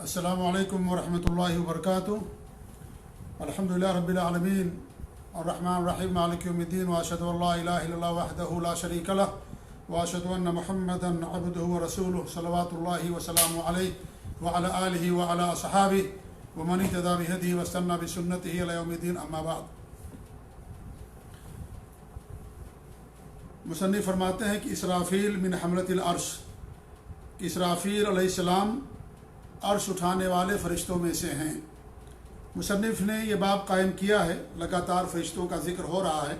السلام علیکم ورحمۃ اللہ وبرکاتہ۔ الحمدللہ رب العالمین الرحمن الرحیم مالک یوم الدین واشہد ان لا الہ الا اللہ وحدہ لا شریک لہ واشہد ان محمدا عبدہ ورسولہ صلوات اللہ وسلامہ علیہ وعلی آلہ وعلی اصحابہ ومن اہتدی بہدیہ واستنى بسنتہ الی یوم الدین، اما بعد۔ مصنف فرماتے ہیں کہ اسرافیل من حملۃ العرش، کہ اسرافیل علیہ السلام عرش اٹھانے والے فرشتوں میں سے ہیں۔ مصنف نے یہ باب قائم کیا ہے، لگاتار فرشتوں کا ذکر ہو رہا ہے،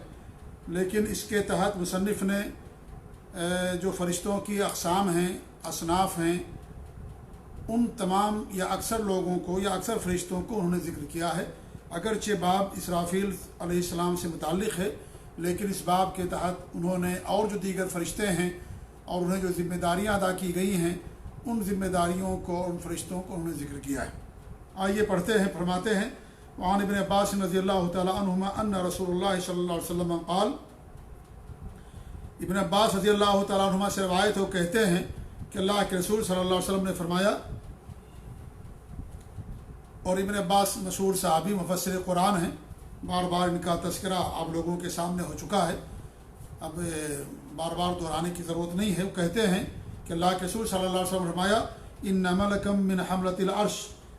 لیکن اس کے تحت مصنف نے جو فرشتوں کی اقسام ہیں، اصناف ہیں، ان تمام یا اکثر لوگوں کو یا اکثر فرشتوں کو انہوں نے ذکر کیا ہے۔ اگرچہ باب اسرافیل علیہ السلام سے متعلق ہے، لیکن اس باب کے تحت انہوں نے اور جو دیگر فرشتے ہیں اور انہیں جو ذمہ داریاں ادا کی گئی ہیں، ان ذمہ داریوں کو اور ان فرشتوں کو انہوں نے ذکر کیا ہے۔ آئیے پڑھتے ہیں۔ فرماتے ہیں وعن ابن عباس رضی اللہ تعالی عنہما ان رسول اللہ صلی اللہ علیہ وسلم قال، ابن عباس رضی اللہ تعالیٰ عنہما سے روایت ہو، کہتے ہیں کہ اللہ کے رسول صلی اللہ علیہ وسلم نے فرمایا، اور ابن عباس مشہور صحابی مفسر قرآن ہیں، بار بار ان کا تذکرہ آپ لوگوں کے سامنے ہو چکا ہے، اب بار بار دہرانے کی ضرورت نہیں ہے۔ وہ کہتے ہیں کہ اللہ کے رسول صلی اللہ علیہ وسلم نے فرمایا، ان ملکم من حملۃ العرش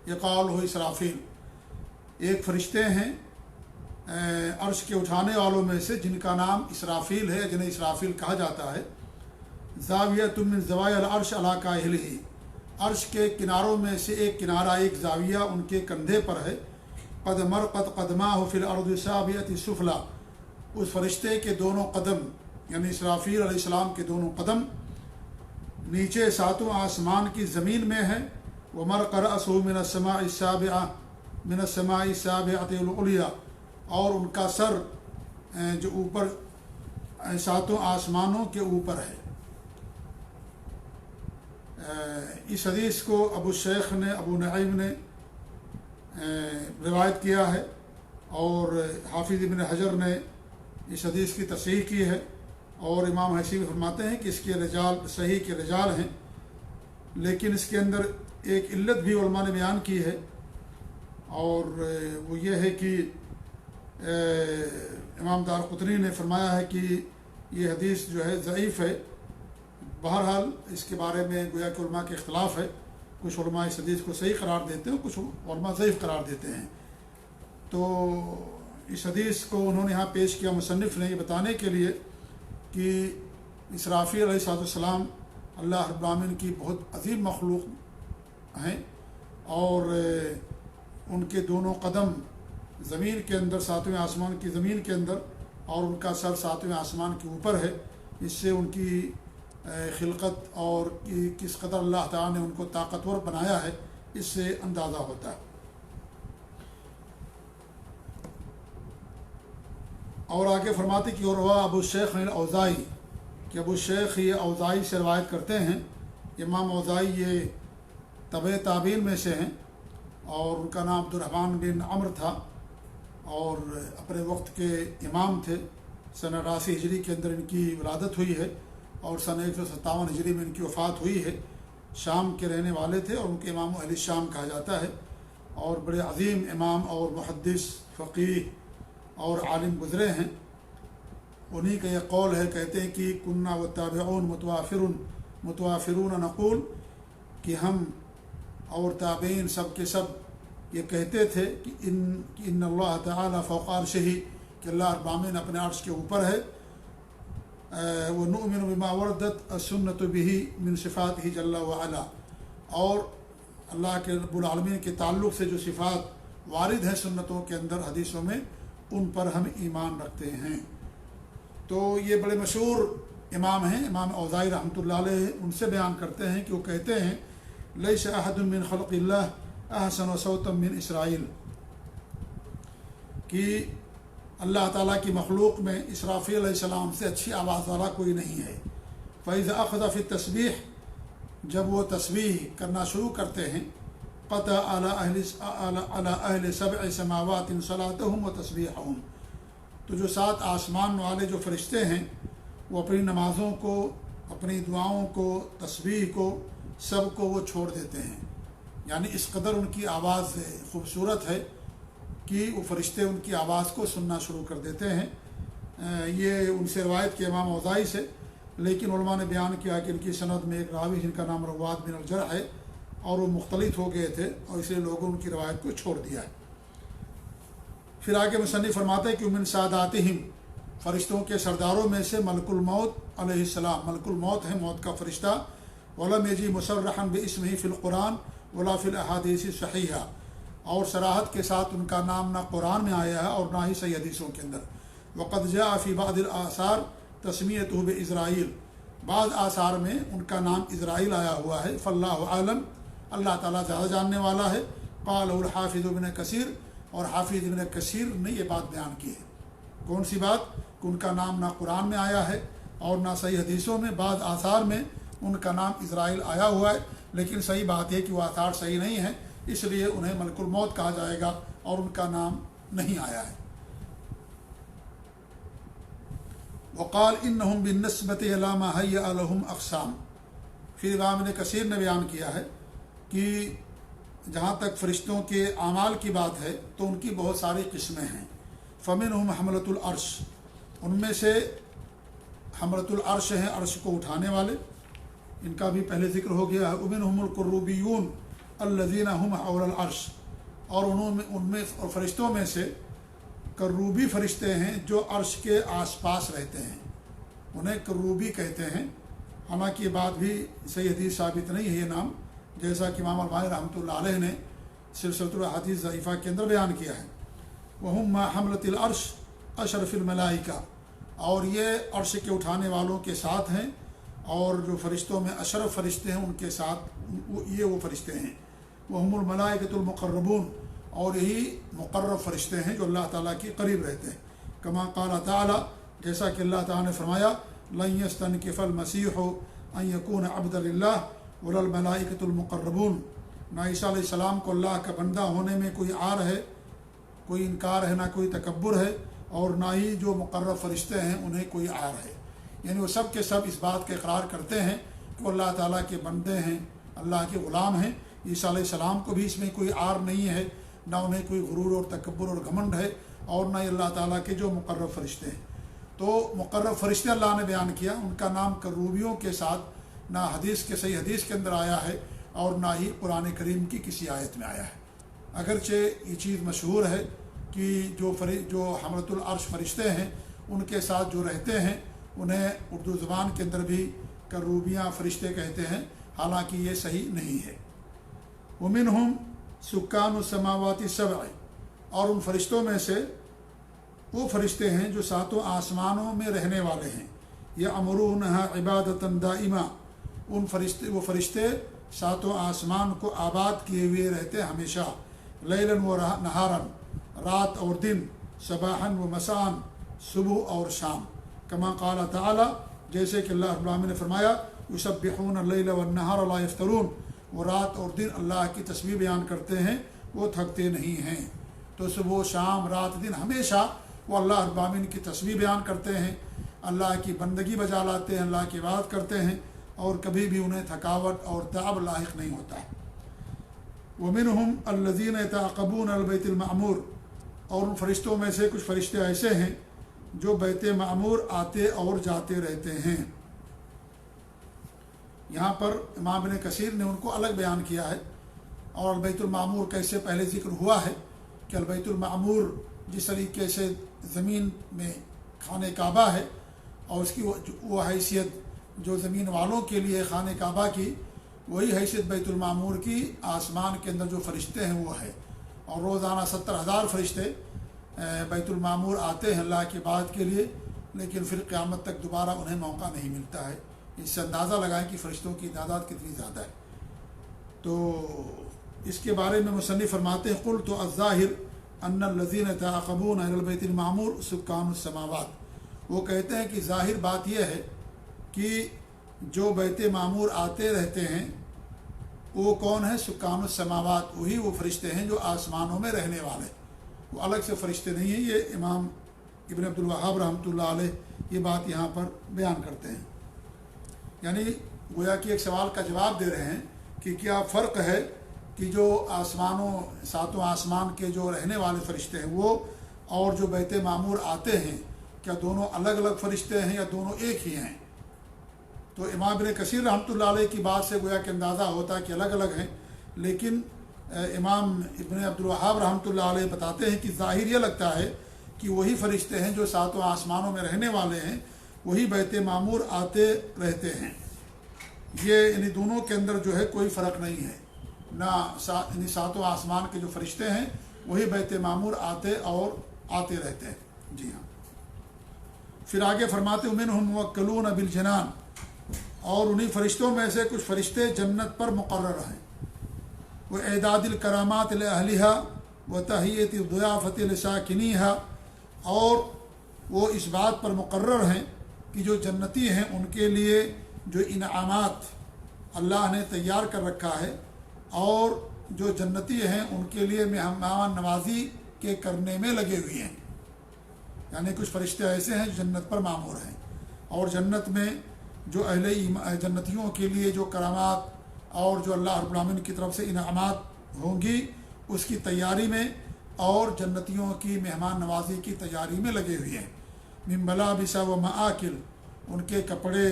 یقال اسرافیل، ایک فرشتے ہیں عرش کے اٹھانے والوں میں سے جن کا نام اسرافیل ہے، جنہیں اسرافیل کہا جاتا ہے۔ زاویۃ من زوایا العرش علی کاہلہ، عرش کے کناروں میں سے ایک کنارہ، ایک زاویہ ان کے کندھے پر ہے۔ قد مرقت قدماہ فی الارض السابعۃ السفلی، اس فرشتے کے دونوں قدم یعنی اسرافیل علیہ السلام کے دونوں قدم نیچے ساتوں آسمان کی زمین میں ہے۔ ومرق رأسہ من السماء السابعۃ العلیٰ، اور ان کا سر جو اوپر ساتوں آسمانوں کے اوپر ہے۔ اس حدیث کو ابو شیخ نے، ابو نعیم نے روایت کیا ہے، اور حافظ ابن حجر نے اس حدیث کی تصحیح کی ہے، اور امام حیثی فرماتے ہیں کہ اس کے رجال صحیح کے رجال ہیں، لیکن اس کے اندر ایک علت بھی علماء نے بیان کی ہے، اور وہ یہ ہے کہ امام دارقطنی نے فرمایا ہے کہ یہ حدیث جو ہے ضعیف ہے۔ بہرحال اس کے بارے میں گویا کہ علماء کے اختلاف ہے، کچھ علماء اس حدیث کو صحیح قرار دیتے ہیں، کچھ علماء ضعیف قرار دیتے ہیں۔ تو اس حدیث کو انہوں نے یہاں پیش کیا مصنف نے یہ بتانے کے لیے کہ اسرافیل علیہ السلام اللہ رب العالمین کی بہت عظیم مخلوق ہیں، اور ان کے دونوں قدم زمین کے اندر، ساتویں آسمان کی زمین کے اندر، اور ان کا سر ساتویں آسمان کے اوپر ہے۔ اس سے ان کی خلقت اور کس قدر اللہ تعالیٰ نے ان کو طاقتور بنایا ہے، اس سے اندازہ ہوتا ہے۔ اور آگے فرماتے کہ اور روا ابو شیخ الاوزاعی، کہ ابو شیخ یہ اوزاعی سے روایت کرتے ہیں۔ امام اوزاعی یہ تبع تابعین میں سے ہیں، اور ان کا نام عبد الرحمن بن عمرو تھا، اور اپنے وقت کے امام تھے۔ سنہ 82 ہجری کے اندر ان کی ولادت ہوئی ہے، اور سنہ 157 ہجری میں ان کی وفات ہوئی ہے۔ شام کے رہنے والے تھے، اور ان کے امام اہل شام کہا جاتا ہے، اور بڑے عظیم امام اور محدث، فقیہ اور عالم گزرے ہیں۔ انہی کا یہ قول ہے، کہتے ہیں کہ کننا والتابعون متوافرون نقول، کہ ہم اور تابعین سب کے سب یہ کہتے تھے کہ ان اللہ تعالی فوق عرشہ، کہ اللہ رب العالمین اپنے عرش کے اوپر ہے۔ وَنُؤْمِنُ بِمَا وَرَدَتْ السُّنَّةُ بِهِ مِن صِفَاتِهِ جَلَّ وَعَلَا، اور اللہ کے رب العالمین کے تعلق سے جو صفات وارد ہیں سنتوں کے اندر، حدیثوں میں، ان پر ہم ایمان رکھتے ہیں۔ تو یہ بڑے مشہور امام ہیں، امام اوزاعی رحمۃ اللہ علیہ، ان سے بیان کرتے ہیں کہ وہ کہتے ہیں لیس احد من خلق اللہ احسن صوتا من اسرائیل، کہ اللہ تعالیٰ کی مخلوق میں اسرافیل علیہ السلام سے اچھی آواز والا کوئی نہیں ہے۔ فَإِذَا أَخَذَ فِي التَّسْبِيحِ، جب وہ تسبیح کرنا شروع کرتے ہیں، قطع علی اہل سبع سماوات صلاتهم وتسبیحهم، تو جو 7 آسمان والے جو فرشتے ہیں، وہ اپنی نمازوں کو، اپنی دعاؤں کو، تسبیح کو، سب کو وہ چھوڑ دیتے ہیں۔ یعنی اس قدر ان کی آواز خوبصورت ہے کہ وہ فرشتے ان کی آواز کو سننا شروع کر دیتے ہیں۔ یہ ان سے روایت کے امام اوزائی سے، لیکن علماء نے بیان کیا کہ ان کی سند میں ایک راوی جن کا نام رواد بن الجرح ہے اور وہ مختلط ہو گئے تھے، اور اس لیے لوگوں ان کی روایت کو چھوڑ دیا ہے۔ پھر آگے مصنف فرماتے ہیں کہ من ساداتہم، فرشتوں کے سرداروں میں سے ملک الموت علیہ السلام، ملک الموت ہے موت کا فرشتہ، ولم یجی مصرحا باسمہ فی القرآن ولا فی الاحادیث الصحیحہ، اور صراحت کے ساتھ ان کا نام نہ قرآن میں آیا ہے اور نہ ہی صحیح حدیثوں کے اندر۔ وقد جاء فی بعض الآثار تسمیتہ بإسرائیل، بعض آثار میں ان کا نام اسرائیل آیا ہوا ہے۔ فاللہ عالم، اللہ تعالیٰ زیادہ جاننے والا ہے۔ قالہ الحافظ ابن کثیر، اور حافظ ابن کثیر نے یہ بات بیان کی ہے۔ کون سی بات؟ کہ ان کا نام نہ قرآن میں آیا ہے اور نہ صحیح حدیثوں میں، بعض آثار میں ان کا نام اسرائیل آیا ہوا ہے، لیکن صحیح بات ہے کہ وہ آثار صحیح نہیں ہیں، اس لیے انہیں ملک الموت کہا جائے گا اور ان کا نام نہیں آیا ہے۔ وقال انہم بالنسبۃ الی ما ہیأ لہم اقسام، پھر امام ابن کثیر نے بیان کیا ہے کہ جہاں تک فرشتوں کے اعمال کی بات ہے تو ان کی بہت ساری قسمیں ہیں۔ فمنہم حملۃ العرش، ان میں سے حملۃ العرش ہیں عرش کو اٹھانے والے، ان کا بھی پہلے ذکر ہو گیا ہے۔ ومنہم القروبیون الذین هم حول العرش، اور ان میں اور فرشتوں میں سے کروبی فرشتے ہیں جو عرش کے آس پاس رہتے ہیں، انہیں کروبی کہتے ہیں، حالانکہ یہ بات بھی صحیح حدیث ثابت نہیں ہے یہ نام، جیسا کہ امام البانی رحمۃ اللہ علیہ نے سلسلۃ الحدیث ضعیفہ کے اندر بیان کیا ہے۔ وہم ما حملۃ العرش اشرف الملائکہ، اور یہ عرش کے اٹھانے والوں کے ساتھ ہیں، اور جو فرشتوں میں اشرف فرشتے ہیں ان کے ساتھ یہ وہ فرشتے ہیں۔ وہم الملائکۃ المقربون، اور یہی مقرب فرشتے ہیں جو اللہ تعالیٰ کے قریب رہتے ہیں۔ کما قال تعالیٰ، جیسا کہ اللہ تعالیٰ نے فرمایا، لن یستنکف المسیح ان یکون عبدا للہ ولا الملائکۃ المقربون، نہ عیسیٰ علیہ السلام کو اللہ کا بندہ ہونے میں کوئی عار ہے، کوئی انکار ہے، نہ کوئی تکبر ہے، اور نہ ہی جو مقرب فرشتے ہیں انہیں کوئی عار ہے۔ یعنی وہ سب کے سب اس بات کا اقرار کرتے ہیں کہ وہ اللہ تعالیٰ کے بندے ہیں، اللہ کے غلام ہیں۔ عیسیٰ علیہ السلام کو بھی اس میں کوئی عار نہیں ہے، نہ انہیں کوئی غرور اور تکبر اور گھمنڈ ہے، اور نہ ہی اللہ تعالیٰ کے جو مقرب فرشتے ہیں۔ تو مقرب فرشتے اللہ نے بیان کیا، ان کا نام کروبیوں کے ساتھ نہ حدیث کے صحیح حدیث کے اندر آیا ہے اور نہ ہی قرآن کریم کی کسی آیت میں آیا ہے۔ اگرچہ یہ چیز مشہور ہے کہ جو حملۃ العرش فرشتے ہیں ان کے ساتھ جو رہتے ہیں انہیں اردو زبان کے اندر بھی کروبیاں فرشتے کہتے ہیں، حالانکہ یہ صحیح نہیں ہے۔ ومنہم سکان السماوات السبع، اور ان فرشتوں میں سے وہ فرشتے ہیں جو ساتوں آسمانوں میں رہنے والے ہیں۔ یأمرونہا عبادۃ دائمہ، وہ فرشتے ساتوں آسمان کو آباد کیے ہوئے رہتے ہمیشہ، لیلاً و نہاراً، رات اور دن، صباحاً و مساءً، صبح اور شام۔ کما قال تعالیٰ، جیسے کہ اللہ رب العالمین نے فرمایا، یسبحون اللیل والنہار لا یفترون، وہ رات اور دن اللہ کی تسبیح بیان کرتے ہیں، وہ تھکتے نہیں ہیں۔ تو صبح شام رات دن ہمیشہ وہ اللہ رب العالمین کی تسبیح بیان کرتے ہیں، اللہ کی بندگی بجا لاتے ہیں، اللہ کی عبادت کرتے ہیں، اور کبھی بھی انہیں تھکاوٹ اور تعب لاحق نہیں ہوتا ہے۔ ومنہم الذین یتعاقبون البیت المعمور، اور ان فرشتوں میں سے کچھ فرشتے ایسے ہیں جو بیت معمور آتے اور جاتے رہتے ہیں۔ یہاں پر امام ابن کثیر نے ان کو الگ بیان کیا ہے، اور البیت المعمور کیسے پہلے ذکر ہوا ہے کہ البیت المعمور جس طریقے سے زمین میں خانہ کعبہ ہے، اور اس کی وہ حیثیت جو زمین والوں کے لیے خانہ کعبہ کی، وہی حیثیت بیت المعمور کی آسمان کے اندر جو فرشتے ہیں وہ ہے، اور روزانہ 70,000 فرشتے بیت المعمور آتے ہیں اللہ کی بات کے لیے، لیکن پھر قیامت تک دوبارہ انہیں موقع نہیں ملتا ہے۔ اس سے اندازہ لگائیں کہ فرشتوں کی تعداد کتنی زیادہ ہے۔ تو اس کے بارے میں مصنف فرماتے ہیں، قلت الظاہر ان الذین یتعاقبون علی البیت المعمور سکان السماوات، وہ کہتے ہیں کہ ظاہر بات یہ ہے کہ جو بیت معمور آتے رہتے ہیں وہ کون ہے؟ سکان السماوات، وہی وہ فرشتے ہیں جو آسمانوں میں رہنے والے، وہ الگ سے فرشتے نہیں ہیں۔ یہ امام ابن عبد الوہاب رحمۃ اللہ علیہ یہ بات یہاں پر بیان کرتے ہیں، یعنی گویا کہ ایک سوال کا جواب دے رہے ہیں کہ کیا فرق ہے کہ جو آسمانوں ساتوں آسمان کے جو رہنے والے فرشتے ہیں وہ اور جو بیت معمور آتے ہیں کیا دونوں الگ الگ فرشتے ہیں یا دونوں ایک ہی ہیں؟ تو امام ابن کثیر رحمۃ اللہ علیہ کی بات سے گویا کہ اندازہ ہوتا ہے کہ الگ الگ ہیں، لیکن امام ابن عبد الوہاب رحمۃ اللہ علیہ بتاتے ہیں کہ ظاہر یہ لگتا ہے کہ وہی فرشتے ہیں جو ساتوں آسمانوں میں رہنے والے ہیں، وہی بیت معمور آتے رہتے ہیں۔ یہ یعنی دونوں کے اندر جو ہے کوئی فرق نہیں ہے، نہ یعنی ساتوں آسمان کے جو فرشتے ہیں وہی بیت معمور آتے اور آتے رہتے ہیں۔ جی ہاں، پھر آگے فرماتے منہم موکلون بالجنان، اور انہی فرشتوں میں سے کچھ فرشتے جنت پر مقرر ہیں، وہ اعداد الکرامات لأہلہا و تحییت الضیافت لساکنیہا، اور وہ اس بات پر مقرر ہیں کہ جو جنتی ہیں ان کے لیے جو انعامات اللہ نے تیار کر رکھا ہے، اور جو جنتی ہیں ان کے لیے مہمان نوازی کے کرنے میں لگے ہوئے ہیں۔ یعنی کچھ فرشتے ایسے ہیں جو جنت پر مامور ہیں، اور جنت میں جو جنتیوں کے لیے جو کرامات اور جو اللہ رب العالمین کی طرف سے انعامات ہوں گی اس کی تیاری میں اور جنتیوں کی مہمان نوازی کی تیاری میں لگے ہوئے ہیں۔ من ملابس و مآکل، ان کے کپڑے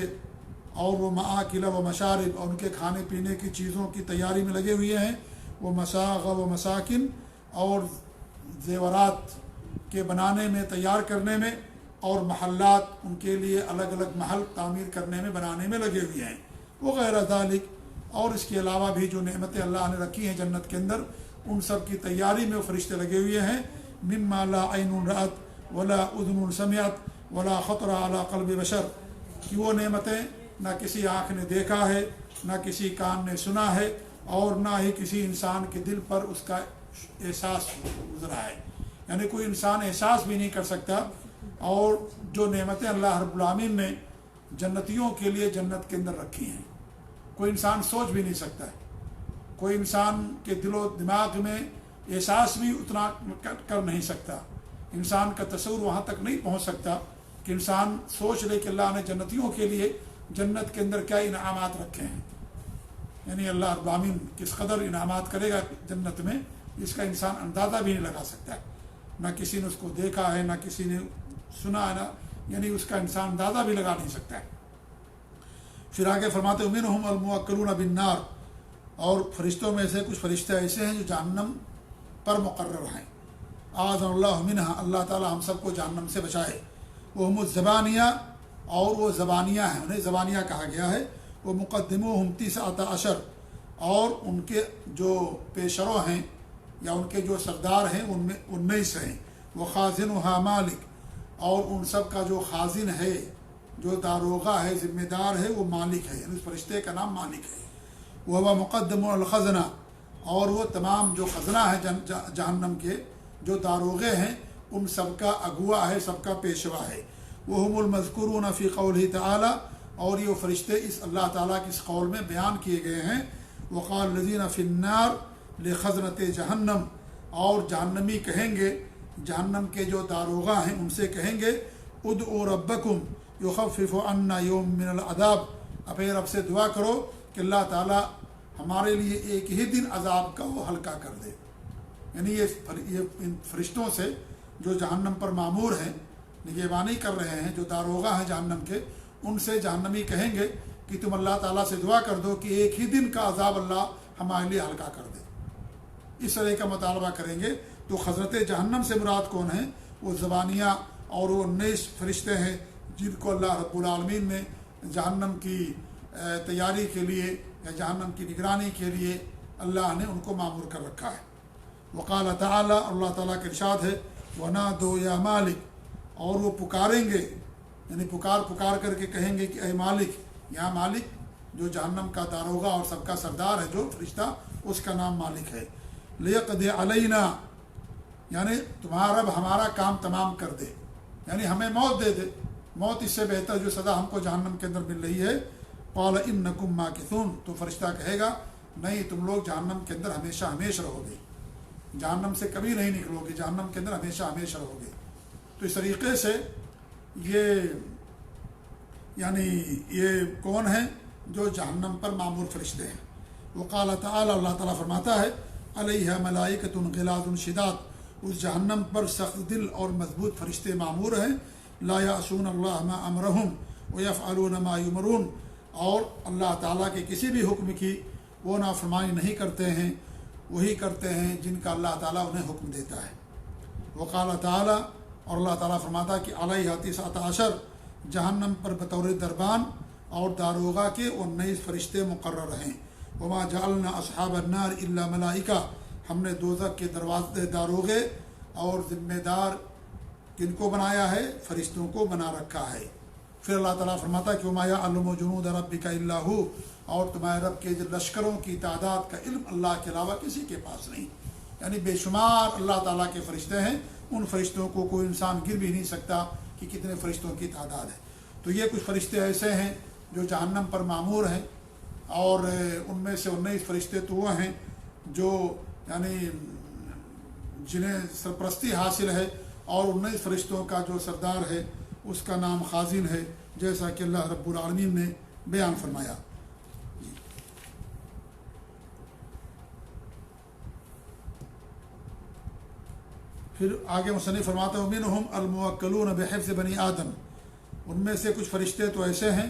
اور وہ مآکل و مشارب، اور ان کے کھانے پینے کی چیزوں کی تیاری میں لگے ہوئے ہیں، وہ مساغ و مساکن، اور زیورات کے بنانے میں تیار کرنے میں، اور محلات ان کے لیے الگ الگ محل تعمیر کرنے میں بنانے میں لگے ہوئے ہیں، وغیرہ ذالک، اور اس کے علاوہ بھی جو نعمتیں اللہ نے رکھی ہیں جنت کے اندر ان سب کی تیاری میں وہ فرشتے لگے ہوئے ہیں۔ مما لا عین رأت ولا اذن سمعت ولا خطر علی قلب بشر، کہ وہ نعمتیں نہ کسی آنکھ نے دیکھا ہے، نہ کسی کان نے سنا ہے، اور نہ ہی کسی انسان کے دل پر اس کا احساس گزرا ہے، یعنی کوئی انسان احساس بھی نہیں کر سکتا۔ اور جو نعمتیں اللہ رب العالمین نے جنتیوں کے لیے جنت کے اندر رکھی ہیں کوئی انسان سوچ بھی نہیں سکتا ہے، کوئی انسان کے دل و دماغ میں احساس بھی اتنا کر نہیں سکتا، انسان کا تصور وہاں تک نہیں پہنچ سکتا کہ انسان سوچ لے کہ اللہ نے جنتیوں کے لیے جنت کے اندر کیا انعامات رکھے ہیں، یعنی اللہ رب العالمین کس قدر انعامات کرے گا جنت میں اس کا انسان اندازہ بھی نہیں لگا سکتا ہے، نہ کسی نے اس کو دیکھا ہے، نہ کسی نے سنا ہے، یعنی اس کا انسان اندازہ بھی لگا نہیں سکتا ہے۔ پھر آگے فرماتے منہم الموکلون بالنار، اور فرشتوں میں سے کچھ فرشتے ایسے ہیں جو جہنم پر مقرر ہیں۔ اعاذنا اللہ منہا، اللہ تعالی ہم سب کو جہنم سے بچائے۔ وہم الزبانیہ، اور وہ زبانیہ ہیں، انہیں زبانیہ کہا گیا ہے۔ وہ مقدموہم 19، اور ان کے جو پیشرو ہیں یا ان کے جو سردار ہیں ان میں 19 ہیں۔ وہ خازنہا مالک، اور ان سب کا جو خازن ہے، جو داروغہ ہے، ذمہ دار ہے، وہ مالک ہے، یعنی اس فرشتے کا نام مالک ہے۔ وہ مقدم الخزنہ، اور وہ تمام جو خزنہ ہے جہنم کے جو داروغے ہیں ان سب کا اگوا ہے، سب کا پیشوا ہے۔ وہم المذکورون فی قولہ تعالی، اور یہ فرشتے اس اللہ تعالیٰ کے اس قول میں بیان کیے گئے ہیں۔ وقال الذین فی النار لخزنۃ جہنم، اور جہنمی کہیں گے، جہنم کے جو داروغہ ہیں ان سے کہیں گے ادعوا ربکم یخفف عنا یوم من العذاب، اپنے رب سے دعا کرو کہ اللہ تعالیٰ ہمارے لیے ایک ہی دن عذاب کا وہ ہلکا کر دے۔ یعنی یہ ان فرشتوں سے جو جہنم پر مامور ہیں، نگہبانی کر رہے ہیں، جو داروغہ ہیں جہنم کے، ان سے جہنمی کہیں گے کہ تم اللہ تعالیٰ سے دعا کر دو کہ ایک ہی دن کا عذاب اللہ ہمارے لیے ہلکا کر دے، اس طرح کا مطالبہ کریں گے۔ تو حضرت جہنم سے مراد کون ہیں؟ وہ زبانیہ اور وہ 19 فرشتے ہیں جن کو اللہ رب العالمین نے جہنم کی تیاری کے لیے یا جہنم کی نگرانی کے لیے اللہ نے ان کو مامور کر رکھا ہے۔ وقال تعالی، اللہ تعالیٰ کا ارشاد ہے وَنَادُوا يَا مالک، اور وہ پکاریں گے، یعنی پکار کر کے کہیں گے کہ اے مالک، یہاں مالک جو جہنم کا داروغہ اور سب کا سردار ہے جو فرشتہ، اس کا نام مالک ہے۔ لِيَقْضِ عَلَيْنَا، یعنی تمہارا رب ہمارا کام تمام کر دے، یعنی ہمیں موت دے دے، موت اس سے بہتر جو سزا ہم کو جہنم کے اندر مل رہی ہے۔ قال انکم ماکثون، تو فرشتہ کہے گا نہیں، تم لوگ جہنم کے اندر ہمیشہ ہمیشہ رہو گے، جہنم سے کبھی نہیں نکلو گے، جہنم کے اندر ہمیشہ ہمیشہ رہو گے۔ تو اس طریقے سے یہ کون ہیں؟ جو جہنم پر مامور فرشتے ہیں۔ وقال تعالی، اللہ تعالیٰ فرماتا ہے علیہ ملائکۃ غلاظ شداد، اس جہنم پر سخت دل اور مضبوط فرشتے معمور ہیں، لا یعصون اللہ ما امرہم ویفعلون ما یؤمرون، اور اللہ تعالیٰ کے کسی بھی حکم کی وہ نافرمانی نہیں کرتے ہیں، وہی کرتے ہیں جن کا اللہ تعالیٰ انہیں حکم دیتا ہے۔ وقال تعالی، اور اللہ تعالیٰ فرماتا کہ علیہ 19 جہنم پر بطور دربان اور داروغہ کے 19 فرشتے مقرر ہیں۔ وما جعلنا اصحاب النار الا ملائکہ، ہم نے دوزخ کے دروازے داروغے اور ذمہ دار کن کو بنایا ہے؟ فرشتوں کو بنا رکھا ہے۔ پھر اللہ تعالیٰ فرماتا کہ وما یعلم جنود ربک الا ھو، اور تمہارے رب کے لشکروں کی تعداد کا علم اللہ کے علاوہ کسی کے پاس نہیں، یعنی بے شمار اللہ تعالیٰ کے فرشتے ہیں، ان فرشتوں کو کوئی انسان گر بھی نہیں سکتا کہ کتنے فرشتوں کی تعداد ہے۔ تو یہ کچھ فرشتے ایسے ہیں جو جہنم پر معمور ہیں، اور ان میں سے 19 فرشتے تو وہ ہیں جو یعنی جنہیں سرپرستی حاصل ہے، اور 19 فرشتوں کا جو سردار ہے اس کا نام خازن ہے، جیسا کہ اللہ رب العالمین نے بیان فرمایا۔ پھر آگے مصنف فرماتا ہے ومنہم الموکلون بحفظ بنی آدم، ان میں سے کچھ فرشتے تو ایسے ہیں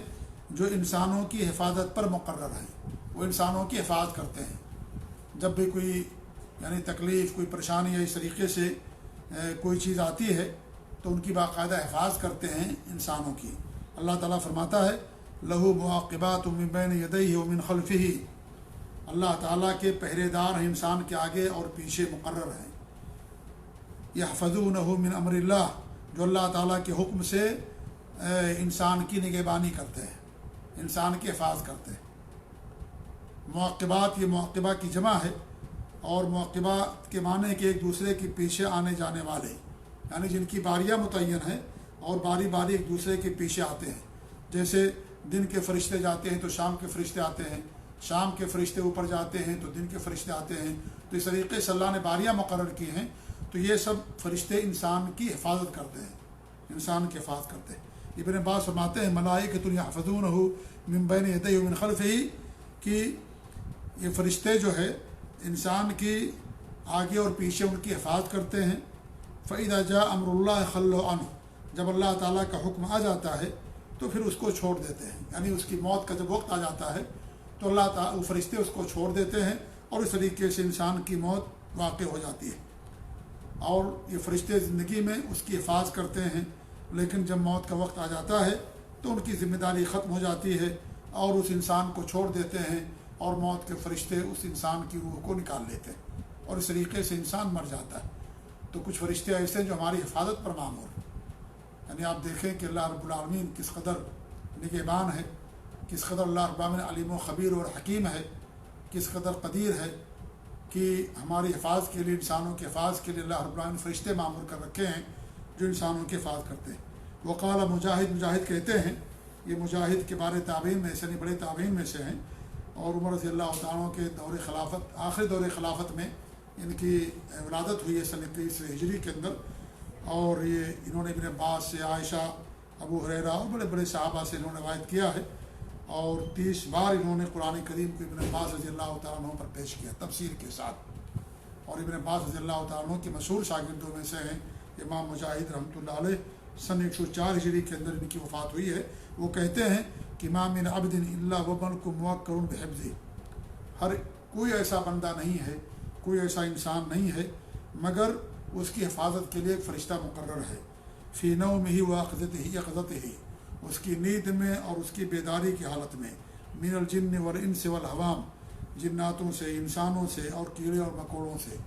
جو انسانوں کی حفاظت پر مقرر ہیں، وہ انسانوں کی حفاظت کرتے ہیں، جب بھی کوئی یعنی تکلیف، کوئی پریشانی یا اس طریقے سے کوئی چیز آتی ہے تو ان کی باقاعدہ حفاظت کرتے ہیں انسانوں کی۔ اللہ تعالیٰ فرماتا ہے لہو معاقبات من بین یدیہ ومن خلفہ، اللہ تعالیٰ کے پہرے دار ہیں انسان کے آگے اور پیچھے مقرر ہیں، یحفظونہ من امر اللہ، جو اللہ تعالیٰ کے حکم سے انسان کی نگہبانی کرتے ہیں، انسان کی حفاظت کرتے ہیں۔ معاقبات، یہ معاقبہ کی جمع ہے، اور معاقبات کے معنی کہ ایک دوسرے کے پیچھے آنے جانے والے، یعنی جن کی باریاں متعین ہیں اور باری باری ایک دوسرے کے پیچھے آتے ہیں، جیسے دن کے فرشتے جاتے ہیں تو شام کے فرشتے آتے ہیں، شام کے فرشتے اوپر جاتے ہیں تو دن کے فرشتے آتے ہیں، تو اس طریقے سے اللہ نے باریاں مقرر کی ہیں، تو یہ سب فرشتے انسان کی حفاظت کرتے ہیں، انسان کی حفاظت کرتے ہیں۔ ابن عباس فرماتے ہیں ملائکۃ یحفظونہ من بین یدیہ ومن خلفہ، کہ یہ فرشتے جو ہے انسان کی آگے اور پیچھے ان کی حفاظت کرتے ہیں۔ فَإِذَا جَاءَ أَمْرُ اللَّهِ خَلُّوا عَنْهُ، جب اللہ تعالیٰ کا حکم آ جاتا ہے تو پھر اس کو چھوڑ دیتے ہیں، یعنی اس کی موت کا جب وقت آ جاتا ہے تو اللہ تعالیٰ وہ فرشتے اس کو چھوڑ دیتے ہیں، اور اس طریقے سے انسان کی موت واقع ہو جاتی ہے۔ اور یہ فرشتے زندگی میں اس کی حفاظت کرتے ہیں، لیکن جب موت کا وقت آ جاتا ہے تو ان کی ذمہ داری ختم ہو جاتی ہے، اور اس انسان کو چھوڑ دیتے ہیں، اور موت کے فرشتے اس انسان کی روح کو نکال لیتے ہیں، اور اس طریقے سے انسان مر جاتا ہے۔ تو کچھ فرشتے ایسے ہیں جو ہماری حفاظت پر معمور ہیں، یعنی آپ دیکھیں کہ اللہ رب العالمین کس قدر نگہبان ہے، کس قدر اللہ رب العالمین علیم و خبیر اور حکیم ہے، کس قدر قدیر ہے کہ ہماری حفاظت کے لیے، انسانوں کی حفاظت کے لیے اللہ رب العالمین فرشتے معمور کر رکھے ہیں جو انسانوں کی حفاظت کرتے ہیں۔ وقال مجاہد کہتے ہیں، یہ مجاہد کے بارے تابعین میں سے نہیں، بڑے تابعین میں سے ہیں، اور عمر رضی اللہ تعالیٰ کے دور خلافت، آخری دور خلافت میں ان کی ولادت ہوئی ہے سن 23 ہجری کے اندر، اور یہ انہوں نے ابن عباس سے، عائشہ، ابو ہریرہ اور بڑے بڑے صحابہ سے انہوں نے روایت کیا ہے، اور 30 بار انہوں نے قرآن کریم کو ابن عباس رضی اللہ تعالیٰ عنہ پر پیش کیا تفسیر کے ساتھ، اور ابن عباس رضی اللہ تعالیٰ عنہ کے مشہور شاگردوں میں سے ہیں امام مجاہد رحمۃ اللہ علیہ، سن 104 ہجری کے اندر ان کی وفات ہوئی ہے۔ وہ کہتے ہیں کہ ما من عبد الا وملک موکل بحفظہ، ہر کوئی ایسا بندہ نہیں ہے، کوئی ایسا انسان نہیں ہے مگر اس کی حفاظت کے لیے ایک فرشتہ مقرر ہے، فی نومہ ویقظتہ، اس کی نیند میں اور اس کی بیداری کی حالت میں، من الجن والانس والحوام، جناتوں سے، انسانوں سے اور کیڑے اور مکوڑوں سے،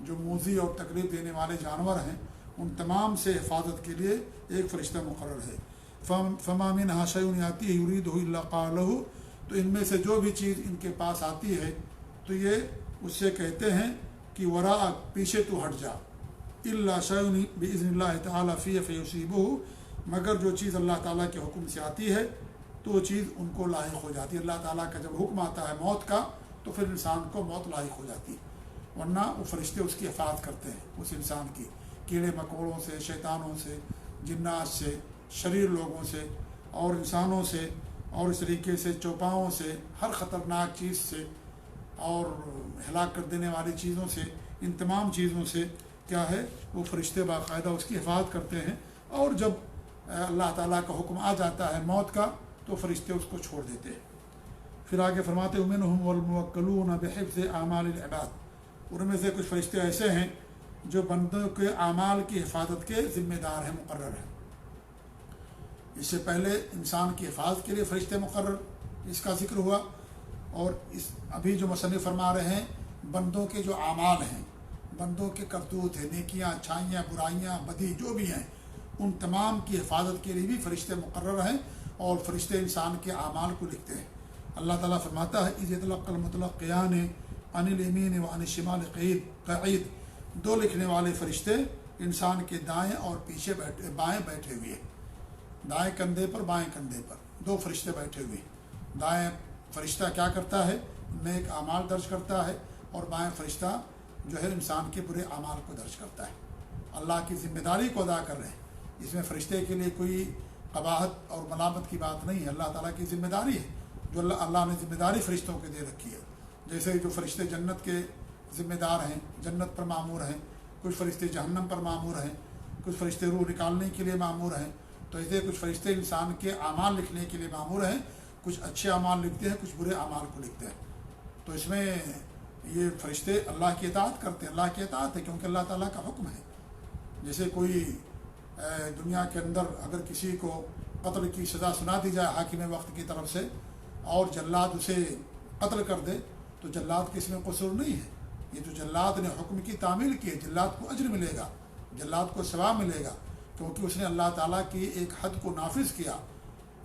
جو موذی اور تکلیف دینے والے جانور ہیں ان تمام سے حفاظت کے لیے ایک فرشتہ مقرر ہے۔ فما منہا شیء یاتیہ یریدہ الا قال لہ، تو ان میں سے جو بھی چیز ان کے پاس آتی ہے تو یہ اس سے کہتے ہیں کہ وراء، پیچھے تو ہٹ جا، الا شیء باذن اللہ تعالی فیہ فیصیبہ، مگر جو چیز اللہ تعالیٰ کے حکم سے آتی ہے تو وہ چیز ان کو لاحق ہو جاتی ہے۔ اللہ تعالیٰ کا جب حکم آتا ہے موت کا تو پھر انسان کو موت لاحق ہو جاتی ہے، ورنہ وہ فرشتے اس کی حفاظت کرتے ہیں، اس انسان کی، کیڑے مکوڑوں سے، شیطانوں سے، جنات سے، شریر لوگوں سے اور انسانوں سے، اور اس طریقے سے چوپاؤں سے، ہر خطرناک چیز سے اور ہلاک کر دینے والی چیزوں سے، ان تمام چیزوں سے کیا ہے وہ فرشتے باقاعدہ اس کی حفاظت کرتے ہیں، اور جب اللہ تعالیٰ کا حکم آ جاتا ہے موت کا تو فرشتے اس کو چھوڑ دیتے ہیں۔ پھر آگے فرماتے ہیں منہم والموکلون بحفظ اعمال العباد، ان میں سے کچھ فرشتے ایسے ہیں جو بندوں کے اعمال کی حفاظت کے ذمہ دار ہیں، مقرر ہیں۔ اس سے پہلے انسان کی حفاظت کے لیے فرشتے مقرر، اس کا ذکر ہوا، اور اس ابھی جو مصنف فرما رہے ہیں بندوں کے جو اعمال ہیں، بندوں کے کرتوت ہیں، نیکیاں، اچھائیاں، برائیاں، بدی جو بھی ہیں، ان تمام کی حفاظت کے لیے بھی فرشتے مقرر ہیں، اور فرشتے انسان کے اعمال کو لکھتے ہیں۔ اللہ تعالیٰ فرماتا ہے اذ یتلقی المتلقیان عن الیمین وعن الشمال قعید، دو لکھنے والے فرشتے انسان کے دائیں اور پیچھے بائیں بیٹھے ہوئے، دائیں کندھے پر بائیں کندھے پر دو فرشتے بیٹھے ہوئے۔ دائیں فرشتہ کیا کرتا ہے؟ نیک اعمال درج کرتا ہے، اور بائیں فرشتہ جو ہے انسان کے برے اعمال کو درج کرتا ہے۔ اللہ کی ذمہ داری کو ادا کر رہے ہیں، اس میں فرشتے کے لیے کوئی قباحت اور ملامت کی بات نہیں ہے، اللہ تعالیٰ کی ذمہ داری ہے جو اللہ نے ذمہ داری فرشتوں کے دے رکھی ہے۔ جیسے جو فرشتے جنت کے ذمہ دار ہیں، جنت پر مامور ہیں، کچھ فرشتے جہنم پر مامور ہیں، کچھ فرشتے روح نکالنے کے لیے مامور ہیں، تو ایسے کچھ فرشتے انسان کے اعمال لکھنے کے لیے مامور ہیں، کچھ اچھے اعمال لکھتے ہیں، کچھ برے اعمال کو لکھتے ہیں۔ تو اس میں یہ فرشتے اللہ کی اطاعت کرتے ہیں، اللہ کی اطاعت ہے کیونکہ اللہ تعالیٰ کا حکم ہے۔ جیسے کوئی دنیا کے اندر اگر کسی کو قتل کی سزا سنا دی جائے حاکم وقت کی طرف سے، اور جلاد اسے قتل کر دے، تو جلاد کے اس میں قصور نہیں ہے، یہ جو جلاد نے حکم کی تعمیل کی ہے، جلاد کو اجر ملے گا، جلاد کو ثواب ملے گا، کیونکہ اس نے اللہ تعالیٰ کی ایک حد کو نافذ کیا،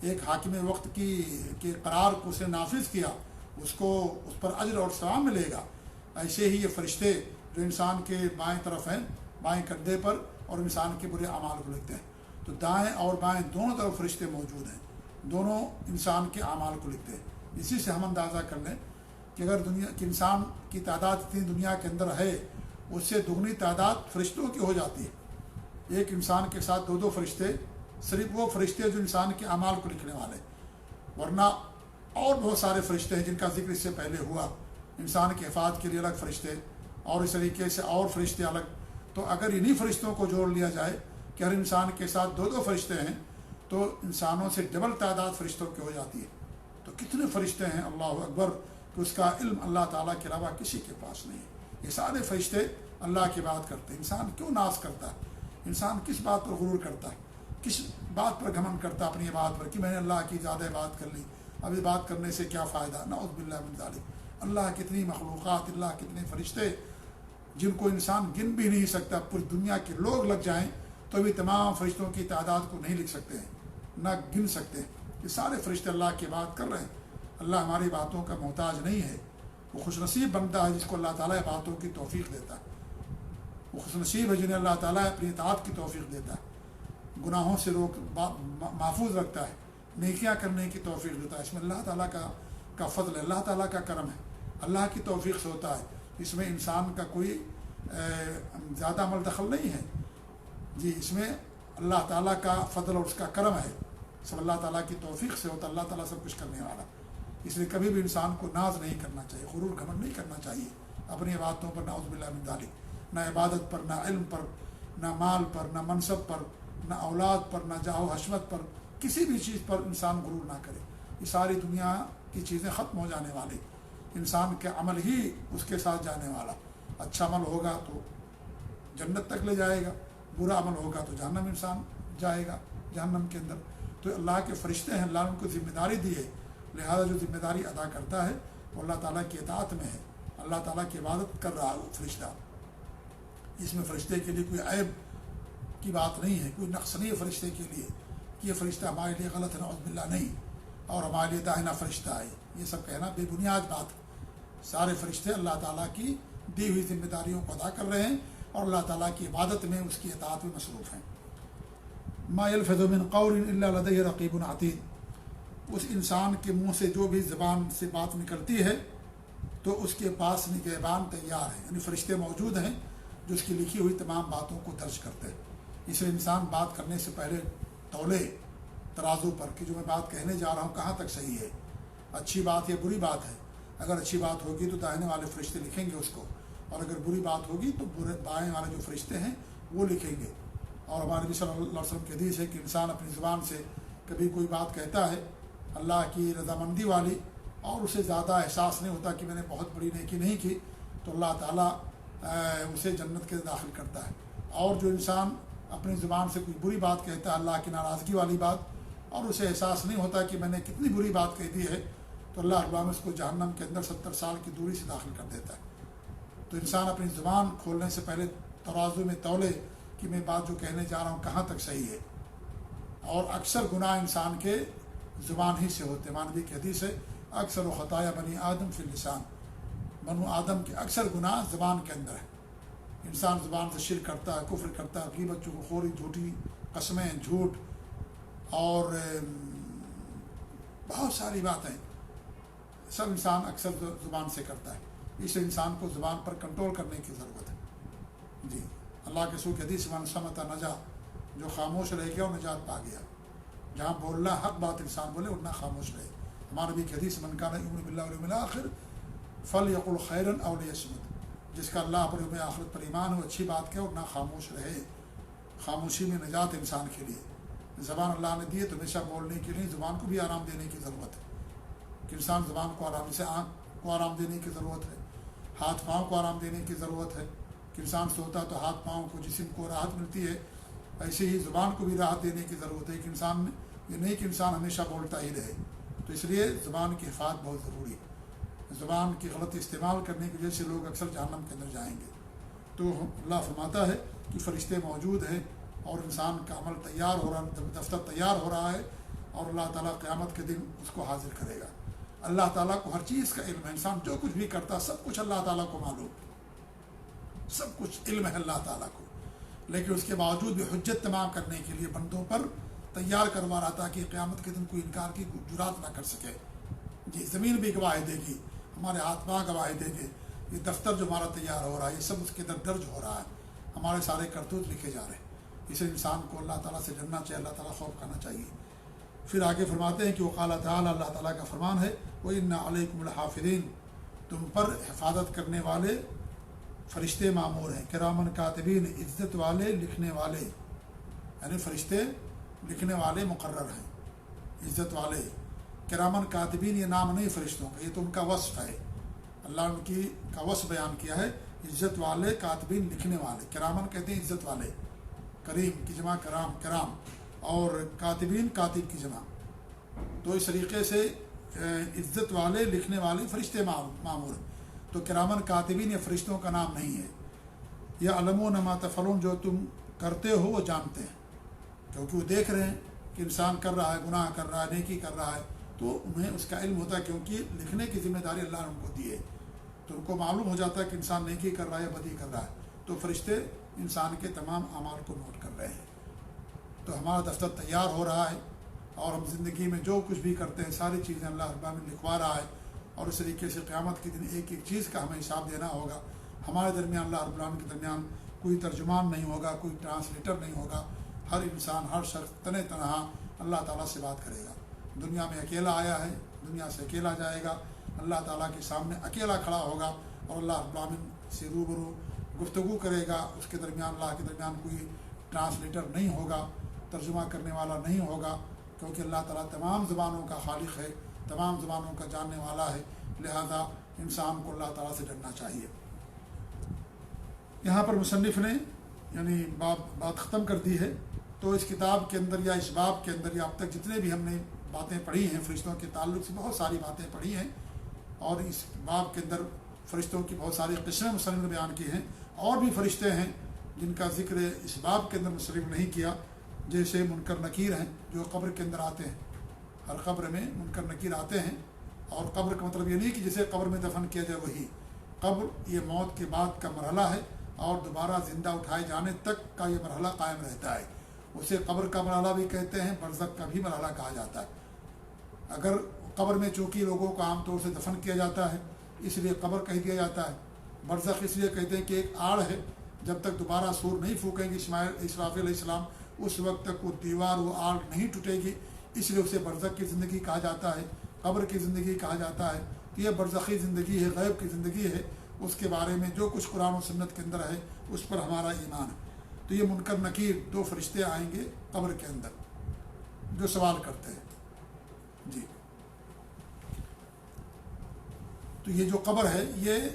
ایک حاکم وقت کے قرار کو اس نے نافذ کیا، اس کو اس پر اجر اور ثواب ملے گا۔ ایسے ہی یہ فرشتے جو انسان کے بائیں طرف ہیں، بائیں کندھے پر، اور انسان کے برے اعمال کو لکھتے ہیں۔ تو دائیں اور بائیں دونوں طرف فرشتے موجود ہیں، دونوں انسان کے اعمال کو لکھتے ہیں۔ اسی سے ہم اندازہ کر لیں کہ اگر دنیا کی انسان کی تعداد اتنی دنیا کے اندر ہے، اس سے دگنی تعداد فرشتوں کی ہو جاتی ہے۔ ایک انسان کے ساتھ دو فرشتے، صرف وہ فرشتے جو انسان کے اعمال کو لکھنے والے، ورنہ اور بہت سارے فرشتے ہیں جن کا ذکر اس سے پہلے ہوا، انسان کی حفاظت کے لیے الگ فرشتے، اور اس طریقے سے اور فرشتے الگ۔ تو اگر انہی فرشتوں کو جوڑ لیا جائے کہ ہر انسان کے ساتھ دو فرشتے ہیں، تو انسانوں سے ڈبل تعداد فرشتوں کی ہو جاتی ہے۔ تو کتنے فرشتے ہیں، اللہ اکبر، کہ اس کا علم اللہ تعالیٰ کے علاوہ کسی کے پاس نہیں ہے۔ یہ سارے فرشتے اللہ کی بات کرتے ہیں۔ انسان کیوں ناز کرتا ہے؟ انسان کس بات پر غرور کرتا ہے؟ کس بات پر گھمنڈ کرتا ہے؟ اپنی بات پر کہ میں نے اللہ کی زیادہ بات کر لی، اب یہ بات کرنے سے کیا فائدہ؟ نعوذ باللہ من ذالک۔ اللہ کتنی مخلوقات، اللہ کتنے فرشتے جن کو انسان گن بھی نہیں سکتا، پوری دنیا کے لوگ لگ جائیں تو بھی تمام فرشتوں کی تعداد کو نہیں لکھ سکتے ہیں، نہ گن سکتے ہیں۔ یہ سارے فرشتے اللہ کی بات کر رہے ہیں۔ اللہ ہماری باتوں کا محتاج نہیں ہے، وہ خوش نصیب بنتا ہے جس کو اللہ تعالیٰ باتوں کی توفیق دیتا ہے، وہ خوش نصیب ہے جنہیں اللہ تعالیٰ اپنی اطاعت کی توفیق دیتا ہے، گناہوں سے محفوظ رکھتا ہے، نیکیاں کرنے کی توفیق دیتا ہے۔ اس میں اللہ تعالیٰ کا فضل ہے، اللہ تعالیٰ کا کرم ہے، اللہ کی توفیق سے ہوتا ہے۔ اس میں انسان کا کوئی زیادہ عمل دخل نہیں ہے جی، اس میں اللہ تعالیٰ کا فضل اور اس کا کرم ہے، سب اللہ تعالیٰ کی توفیق سے ہوتا ہے، اللہ تعالیٰ سب کچھ کرنے والا۔ اس لیے کبھی بھی انسان کو ناز نہیں کرنا چاہیے، غرور گھمنڈ نہیں کرنا چاہیے اپنی عبادتوں پر، نعوذ باللہ من ذالک، نہ عبادت پر، نہ علم پر، نہ مال پر، نہ منصب پر، نہ اولاد پر، نہ جاہ و حشمت پر، کسی بھی چیز پر انسان غرور نہ کرے۔ یہ ساری دنیا کی چیزیں ختم ہو جانے والی، انسان کے عمل ہی اس کے ساتھ جانے والا۔ اچھا عمل ہوگا تو جنت تک لے جائے گا، برا عمل ہوگا تو جہنم انسان جائے گا، جہنم کے اندر۔ تو اللہ کے فرشتے ہیں، اللہ نے ان کو ذمہ داری دی ہے، لہذا جو ذمہ داری ادا کرتا ہے وہ اللہ تعالیٰ کی اطاعت میں ہے، اللہ تعالیٰ کی عبادت کر رہا ہے وہ فرشتہ۔ اس میں فرشتے کے لیے کوئی عیب کی بات نہیں ہے، کوئی نقص نہیں ہے فرشتے کے لیے کہ یہ فرشتہ ہمارے لیے غلط ہے، نعوذ باللہ، نہیں، اور ہمارے لیے داہنا فرشتہ ہے، یہ سب کہنا بے بنیاد بات ہے۔ سارے فرشتے اللہ تعالیٰ کی دی ہوئی ذمہ داریوں کو ادا کر رہے ہیں اور اللہ تعالیٰ کی عبادت میں، اس کی اطاعت میں مصروف ہیں۔ ما یلفظ من قول الا لدیہ رقیب عتید، اس انسان کے منہ سے جو بھی زبان سے بات نکلتی ہے تو اس کے پاس نگہبان تیار ہے، یعنی فرشتے موجود ہیں جو اس کی لکھی ہوئی تمام باتوں کو درج کرتے ہیں۔ اسے انسان بات کرنے سے پہلے تولے ترازو پر کہ جو میں بات کہنے جا رہا ہوں کہاں تک صحیح ہے، اچھی بات یا بری بات ہے۔ اگر اچھی بات ہوگی تو دائنے والے فرشتے لکھیں گے اس کو، اور اگر بری بات ہوگی تو بائیں والے جو فرشتے ہیں وہ لکھیں گے۔ اور ہمارے نبی صلی اللہ علیہ وسلم کی حدیث ہے کہ انسان اپنی زبان سے کبھی کوئی بات کہتا ہے اللہ کی رضامندی والی، اور اسے زیادہ احساس نہیں ہوتا کہ میں نے بہت بڑی نیکی نہیں کی، تو اللہ تعالیٰ اسے جنت کے داخل کرتا ہے۔ اور جو انسان اپنی زبان سے کوئی بری بات کہتا ہے اللہ کی ناراضگی والی بات، اور اسے احساس نہیں ہوتا کہ میں نے کتنی بری بات کہہ دی ہے، تو اللہ رب العالمین اس کو جہنم کے اندر 70 سال کی دوری سے داخل کر دیتا ہے۔ تو انسان اپنی زبان کھولنے سے پہلے ترازو میں تولے کہ میں بات جو کہنے جا رہا ہوں کہاں تک صحیح ہے۔ اور اکثر گناہ انسان کے زبان ہی سے ہوتے ہیں۔ مانوی کی حدیث ہے اکثر و خطایا بنی آدم فی اللسان، بنو آدم کے اکثر گناہ زبان کے اندر ہے۔ انسان زبان سے شرک کرتا ہے، کفر کرتا ہے، غیبت چغلخوری، جھوٹی قسمیں، جھوٹ، اور بہت ساری باتیں سب انسان اکثر زبان سے کرتا ہے۔ اس لیے انسان کو زبان پر کنٹرول کرنے کی ضرورت ہے۔ جی، اللہ کے رسول کی حدیث من صمت نجا، جو خاموش رہ گیا وہ نجات پا گیا۔ جہاں بولنا حق بات انسان بولے اتنا خاموش رہے۔ ہمارے نبی کی حدیث من کان یؤمن باللہ والیوم الآخر فلیقل خیرا او لیصمت، جس کا اللہ پر یوم آخرت پر ایمان ہو اچھی بات کہے اور نہ خاموش رہے۔ خاموشی میں نجات انسان کے لیے۔ زبان اللہ نے دی ہے تو ہمیشہ بولنے کے لیے زبان کو بھی آرام دینے کی ضرورت ہے کہ انسان زبان کو آرام سے، آنکھ کو آرام دینے کی ضرورت ہے، ہاتھ پاؤں کو آرام دینے کی ضرورت ہے کہ انسان سوتا تو ہاتھ پاؤں کو، جسم کو راحت ملتی ہے، ایسے ہی زبان کو بھی راحت دینے کی ضرورت ہے کہ انسان یہ نہیں کہ انسان ہمیشہ بولتا ہی رہے۔ تو اس لیے زبان کی حفاظت بہت ضروری ہے۔ زبان کی غلط استعمال کرنے کی وجہ سے لوگ اکثر جہنم کے اندر جائیں گے۔ تو اللہ فرماتا ہے کہ فرشتے موجود ہیں اور انسان کا عمل تیار ہو رہا، دفتر تیار ہو رہا ہے، اور اللہ تعالیٰ قیامت کے دن اس کو حاضر کرے گا۔ اللہ تعالیٰ کو ہر چیز کا علم ہے، انسان جو کچھ بھی کرتا ہے سب کچھ اللہ تعالیٰ کو معلوم، سب کچھ علم ہے اللہ تعالیٰ کو، لیکن اس کے باوجود بھی حجت تمام کرنے کے لیے بندوں پر تیار کروا رہا تھا کہ قیامت کے دن کوئی انکار کی جرات نہ کر سکے۔ جی، زمین بھی گواہی دے گی، ہمارے ہاتھ پاؤں گواہی دے گے، یہ دفتر جو ہمارا تیار ہو رہا ہے یہ سب اس کے اندر درج ہو رہا ہے، ہمارے سارے کرتوت لکھے جا رہے ہیں۔ اسے انسان کو اللہ تعالیٰ سے ڈرنا چاہیے، اللہ تعالیٰ خوف کرنا چاہیے۔ پھر آگے فرماتے ہیں کہ وقال تعالیٰ، اللہ تعالیٰ کا فرمان ہے وَإِنَّ عَلَيْكُمْ الْحَافِظِينَ، تم پر حفاظت کرنے والے فرشتے مامور ہیں، کرامن کاتبین، عزت والے لکھنے والے، یعنی فرشتے لکھنے والے مقرر ہیں، عزت والے۔ کرامن کاتبین یہ نام نہیں فرشتوں کا، یہ تو ان کا وصف ہے، اللہ ان کی کا وصف بیان کیا ہے، عزت والے، کاتبین لکھنے والے۔ کرامن کہتے ہیں عزت والے، کریم کی جمع کرام، کرام، اور کاتبین کاتب کی جمع۔ تو اس طریقے سے عزت والے لکھنے والے فرشتے مامور ہیں۔ تو کرامن کاتبین یہ فرشتوں کا نام نہیں ہے۔ یا علمون ما تفعلون، جو تم کرتے ہو وہ جانتے ہیں، کیونکہ وہ دیکھ رہے ہیں کہ انسان کر رہا ہے، گناہ کر رہا ہے، نیکی کر رہا ہے، تو انہیں اس کا علم ہوتا ہے، کیونکہ لکھنے کی ذمہ داری اللہ نے ان کو دی ہے، تو ان کو معلوم ہو جاتا ہے کہ انسان نیکی کر رہا ہے یا بدی کر رہا ہے۔ تو فرشتے انسان کے تمام اعمال کو نوٹ کر رہے ہیں۔ تو ہمارا دفتر تیار ہو رہا ہے، اور ہم زندگی میں جو کچھ بھی کرتے ہیں ساری چیزیں اللہ رب العالمین لکھوا رہا ہے، اور اس طریقے سے قیامت کے دن ایک ایک چیز کا ہمیں حساب دینا ہوگا۔ ہمارے درمیان اللہ رب العالمین کے درمیان کوئی ترجمان نہیں ہوگا، کوئی ٹرانسلیٹر نہیں ہوگا، ہر انسان، ہر شخص تنہا تنہا اللہ تعالیٰ سے بات کرے گا۔ دنیا میں اکیلا آیا ہے، دنیا سے اکیلا جائے گا، اللہ تعالیٰ کے سامنے اکیلا کھڑا ہوگا، اور اللہ رب العالمین سے روبرو گفتگو کرے گا۔ اس کے درمیان، اللہ کے درمیان کوئی ٹرانسلیٹر نہیں ہوگا، ترجمہ کرنے والا نہیں ہوگا، کیونکہ اللہ تعالیٰ تمام زبانوں کا خالق ہے، تمام زبانوں کا جاننے والا ہے، لہذا انسان کو اللہ تعالیٰ سے ڈرنا چاہیے۔ یہاں پر مصنف نے یعنی بات ختم کر دی ہے۔ تو اس کتاب کے اندر یا اس باب کے اندر یا اب تک جتنے بھی ہم نے باتیں پڑھی ہیں فرشتوں کے تعلق سے، بہت ساری باتیں پڑھی ہیں، اور اس باب کے اندر فرشتوں کی بہت ساری قسمیں مصنف نے بیان کی ہیں۔ اور بھی فرشتے ہیں جن کا ذکر اس باب کے اندر مصنف نہیں کیا، جیسے منکر نکیر ہیں جو قبر کے اندر آتے ہیں، ہر قبر میں منکر نکیر آتے ہیں۔ اور قبر کا مطلب یہ نہیں کہ جسے قبر میں دفن کیا جائے وہی، قبر یہ موت کے بعد کا مرحلہ ہے، اور دوبارہ زندہ اٹھائے جانے تک کا یہ مرحلہ قائم رہتا ہے۔ اسے قبر کا مرحلہ بھی کہتے ہیں، برزخ کا بھی مرحلہ کہا جاتا ہے۔ اگر قبر میں چونکہ لوگوں کو عام طور سے دفن کیا جاتا ہے اس لیے قبر کہہ دیا جاتا ہے، برزخ اس لیے کہتے ہیں کہ ایک آڑ ہے، جب تک دوبارہ سور نہیں پھونکیں گے اسرافیل علیہ السلام اس وقت تک وہ دیوار، وہ آڑ نہیں ٹوٹے گی، اس لیے اسے برزخ کی زندگی کہا جاتا ہے، قبر کی زندگی کہا جاتا ہے۔ تو یہ برزخی زندگی ہے، غیب کی زندگی ہے، اس کے بارے میں جو کچھ قرآن و سنت کے اندر ہے اس پر ہمارا ایمان ہے۔ تو یہ منکر نکیر 2 فرشتے آئیں گے قبر کے اندر جو سوال کرتے ہیں۔ جی، تو یہ جو قبر ہے یہ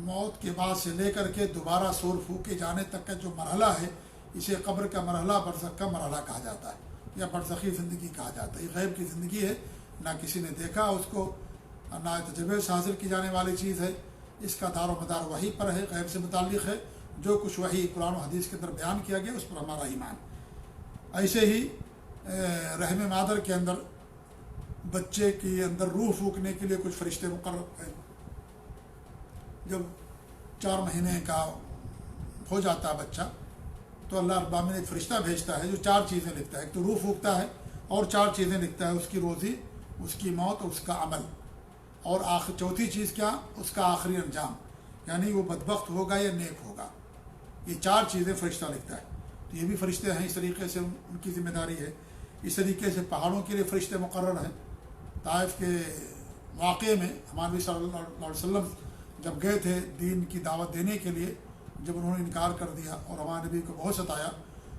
موت کے بعد سے لے کر کے دوبارہ سور پھونکے جانے تک کا جو مرحلہ ہے، اسے قبر کا مرحلہ، برزخ کا مرحلہ کہا جاتا ہے، یا برزخی زندگی کہا جاتا ہے۔ یہ غیب کی زندگی ہے، نہ کسی نے دیکھا اس کو، نہ تجربے سے حاصل کی جانے والی چیز ہے، اس کا دار و مدار وحی پر ہے، غیب سے متعلق ہے۔ جو کچھ وحی قرآن و حدیث کے اندر بیان کیا گیا اس پر ہمارا ایمان۔ ایسے ہی رحم مادر کے اندر بچے کے اندر روح پھونکنے کے لیے کچھ فرشتے مقرر ہیں۔ جب 4 مہینے کا ہو جاتا ہے بچہ تو اللہ رب العالمین ایک فرشتہ بھیجتا ہے جو 4 چیزیں لکھتا ہے۔ ایک تو روح پھونکتا ہے اور 4 چیزیں لکھتا ہے، اس کی روزی، اس کی موت اور اس کا عمل، اور چوتھی چیز کیا، اس کا آخری انجام، یعنی وہ بدبخت ہوگا یا نیک ہوگا۔ یہ 4 چیزیں فرشتہ لکھتا ہے۔ تو یہ بھی فرشتے ہیں، اس طریقے سے ان کی ذمہ داری ہے۔ اس طریقے سے پہاڑوں کے لیے فرشتے مقرر ہیں۔ طائف کے واقعے میں ہمارے نبی صلی اللہ علیہ وسلم جب گئے تھے دین کی دعوت دینے کے لیے، جب انہوں نے انکار کر دیا اور ہمارے نبی کو بہت ستایا،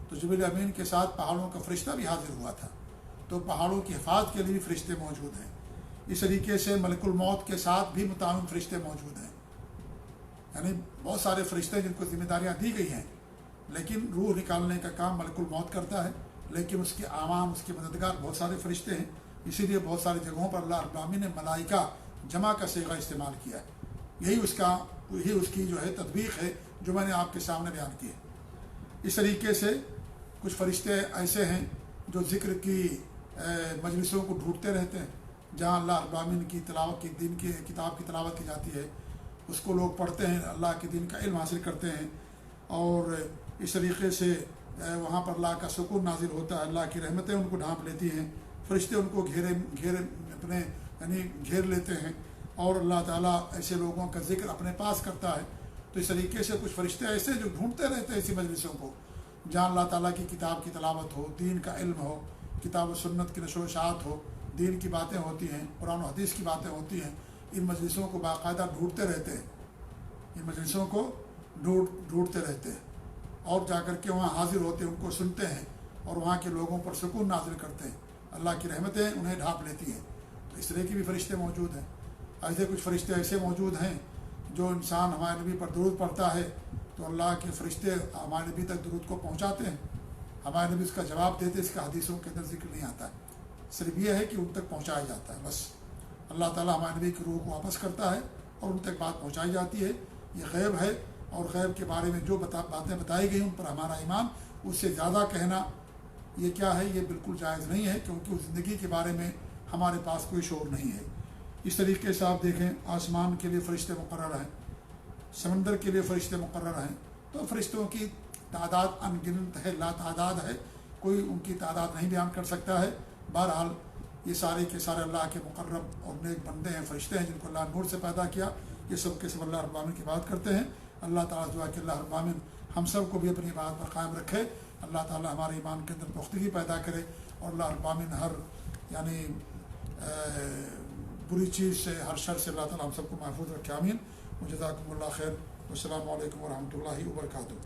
تو جبریل امین کے ساتھ پہاڑوں کا فرشتہ بھی حاضر ہوا تھا۔ تو پہاڑوں کی حفاظت کے لیے بھی فرشتے موجود ہیں۔ اس طریقے سے ملک الموت کے ساتھ بھی متعاون فرشتے موجود ہیں۔ یعنی بہت سارے فرشتے جن کو ذمہ داریاں دی گئی ہیں، لیکن روح نکالنے کا کام ملک الموت کرتا ہے، لیکن اس کے اعوان، اس کے مددگار بہت سارے فرشتے ہیں۔ اسی لیے بہت ساری جگہوں پر اللہ رب العالمین نے ملائکہ جمع کا صیغہ استعمال کیا ہے۔ یہی اس کی جو ہے تطبیق ہے جو میں نے آپ کے سامنے بیان کی ہے۔ اس طریقے سے کچھ فرشتے ایسے ہیں جو ذکر کی مجلسوں کو ڈھونڈتے رہتے ہیں، جہاں اللہ رب العالمین کی تلاوت کی، دین کی کتاب کی تلاوت کی جاتی ہے، اس کو لوگ پڑھتے ہیں، اللہ کے دین کا علم حاصل کرتے ہیں، اور اس طریقے سے وہاں پر اللہ کا سکون نازل ہوتا ہے، اللہ کی رحمتیں ان کو ڈھانپ لیتی ہیں، فرشتے ان کو گھیر لیتے ہیں، اور اللہ تعالیٰ ایسے لوگوں کا ذکر اپنے پاس کرتا ہے۔ تو اس طریقے سے کچھ فرشتے ایسے جو ڈھونڈتے رہتے ہیں ایسی مجلسوں کو جہاں اللہ تعالیٰ کی کتاب کی تلاوت ہو، دین کا علم ہو، کتاب و سنت کی نشر و اشاعت ہو، دین کی باتیں ہوتی ہیں، قرآن و حدیث کی باتیں ہوتی ہیں۔ ان مجلسوں کو باقاعدہ ڈھونڈتے رہتے ہیں، ان مجلسوں کو ڈھونڈتے رہتے ہیں، اور جا کر کے وہاں حاضر ہوتے ہیں، ان کو سنتے ہیں، اور وہاں کے لوگوں پر سکون نازل کرتے ہیں، اللہ کی رحمتیں انہیں ڈھانپ لیتی ہیں۔ تو اس طرح کی بھی فرشتے موجود ہیں۔ ایسے کچھ فرشتے ایسے موجود ہیں جو انسان ہمارے نبی پر درود پڑھتا ہے تو اللہ کے فرشتے ہمارے نبی تک درود کو پہنچاتے ہیں، ہمارے نبی اس کا جواب دیتے، اس کا حدیثوں کے اندر ذکر نہیں آتا ہے، صرف یہ ہے کہ ان تک پہنچایا جاتا ہے بس۔ اللہ تعالیٰ ہمارے نبی کی روح کو واپس کرتا ہے اور ان تک بات پہنچائی جاتی ہے۔ یہ غیب ہے، اور غیب کے بارے میں جو باتیں بتائی گئی ان پر ہمارا ایمان، اس سے زیادہ کہنا یہ کیا ہے، یہ بالکل جائز نہیں ہے، کیونکہ اس زندگی کے بارے میں ہمارے پاس کوئی شعور نہیں ہے۔ اس طریقے سے آپ دیکھیں، آسمان کے لیے فرشتے مقرر ہیں، سمندر کے لیے فرشتے مقرر ہیں، تو فرشتوں کی تعداد ان گنت ہے، لا تعداد ہے، کوئی ان کی تعداد نہیں بیان کر سکتا ہے۔ بہرحال یہ سارے کے سارے اللہ کے مقرب اور نیک بندے ہیں، فرشتے ہیں جن کو اللہ نور سے پیدا کیا۔ یہ سب کے سب اللہ رب العالمین کی بات کرتے ہیں۔ اللہ تعالیٰ دعا کہ اللہ رب العالمین ہم سب کو بھی اپنی بات پر قائم رکھے، اللہ تعالیٰ ہمارے ایمان کے اندر پختگی پیدا کرے، اور اللہ رب العالمین ہر یعنی بری چیز سے، ہر شر سے اللہ تعالیٰ ہم سب کو محفوظ رکھے، آمین۔ جزاکم اللہ خیر، والسلام علیکم ورحمۃ اللہ وبرکاتہ۔